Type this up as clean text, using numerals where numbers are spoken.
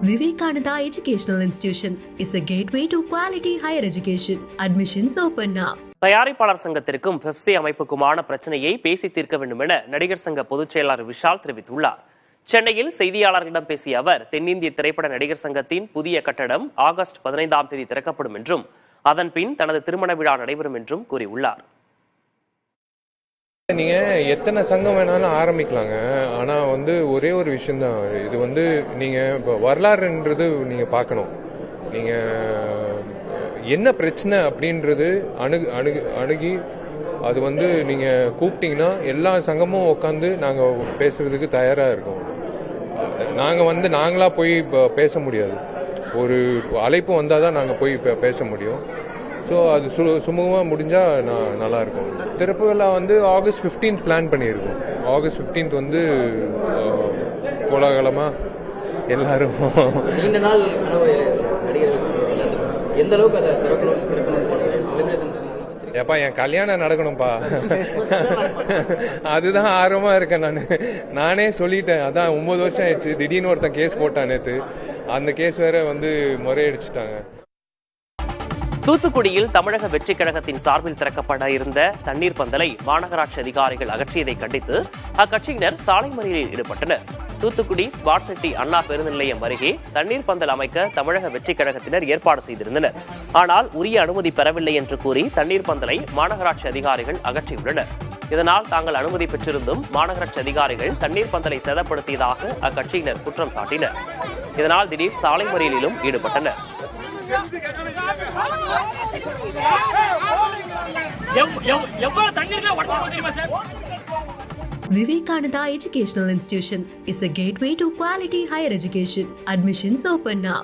Vivekananda Educational Institutions is a gateway to quality higher education. Admissions open now. தயாரிப்பாளர் சங்கத்திற்கும் Pepsi அமைப்புக்குமான பிரச்சனையை பேசி தீர்க்க வேண்டும் என நடிகர் சங்க பொதுச் செயலாளர் விஷால் தெரிவித்துள்ளார். சென்னையில் செய்தியாளர்களிடம் பேசிய அவர், தென்னிந்திய திரைப்பட நடிகர் சங்கத்தின் புதிய கட்டடம் ஆகஸ்ட் 15ஆம் தேதி திறக்கப்படும் என்றும் அதன் பின் தனது திருமண விழா நடைபெறும் என்றும் கூறியுள்ளார். நீங்க எத்தனை சங்கம் வேணாலும் ஆரம்பிக்கலாங்க. ஆனா ஒரே ஒரு விஷயம்தான், இது நீங்க வரலாறுன்றது நீங்க பார்க்கணும். நீங்க என்ன பிரச்சனை அப்படின்றது அணுகி அது நீங்க கூப்பிட்டீங்கன்னா எல்லா சங்கமும் உட்காந்து நாங்க பேசுறதுக்கு தயாரா இருக்கோம். நாங்களா போய் பேச முடியாது. ஒரு அழைப்பு வந்தாதான் நாங்க போய் பேச முடியும். ஸோ அது சுமூகமாக முடிஞ்சால் நல்லா இருக்கும். திறப்பு விழா ஆகஸ்ட் 15 பிளான் பண்ணியிருக்கோம். ஆகஸ்ட் 15 கோலாகலமாக எல்லாரும் நீண்ட நாள் கனவு எந்த அளவுக்கு அதை ஏப்பா என் கல்யாணம் நடக்கணும்ப்பா, அதுதான் ஆர்வமா இருக்கேன். நானே சொல்லிட்டேன். அதான் 9 வருஷம் ஆயிடுச்சு. திடீர்னு ஒருத்தன் கேஸ் போட்டான் நேற்று. அந்த கேஸ் வேற முறையடிச்சிட்டாங்க. தூத்துக்குடியில் தமிழக வெற்றிக் கழகத்தின் சார்பில் திறக்கப்பட இருந்த தண்ணீர் பந்தலை மாநகராட்சி அதிகாரிகள் அகற்றியதை கண்டித்து அக்கட்சியினர் சாலை மறியலில் ஈடுபட்டனர். தூத்துக்குடி ஸ்மார்ட் சிட்டி அண்ணா பேருந்து நிலையம் அருகே தண்ணீர் பந்தல் அமைக்க தமிழக வெற்றிக் கழகத்தினர் ஏற்பாடு செய்திருந்தனர். ஆனால் உரிய அனுமதி பெறவில்லை என்று கூறி தண்ணீர் பந்தலை மாநகராட்சி அதிகாரிகள் அகற்றியுள்ளனர். இதனால் தாங்கள் அனுமதி பெற்றிருந்தும் மாநகராட்சி அதிகாரிகள் தண்ணீர் பந்தலை சேதப்படுத்தியதாக அக்கட்சியினர் குற்றம் சாட்டினர். இதனால் திடீர் சாலை மறியலிலும் ஈடுபட்டனர். Vivekananda Educational Institutions is a gateway to quality higher education. Admissions open now.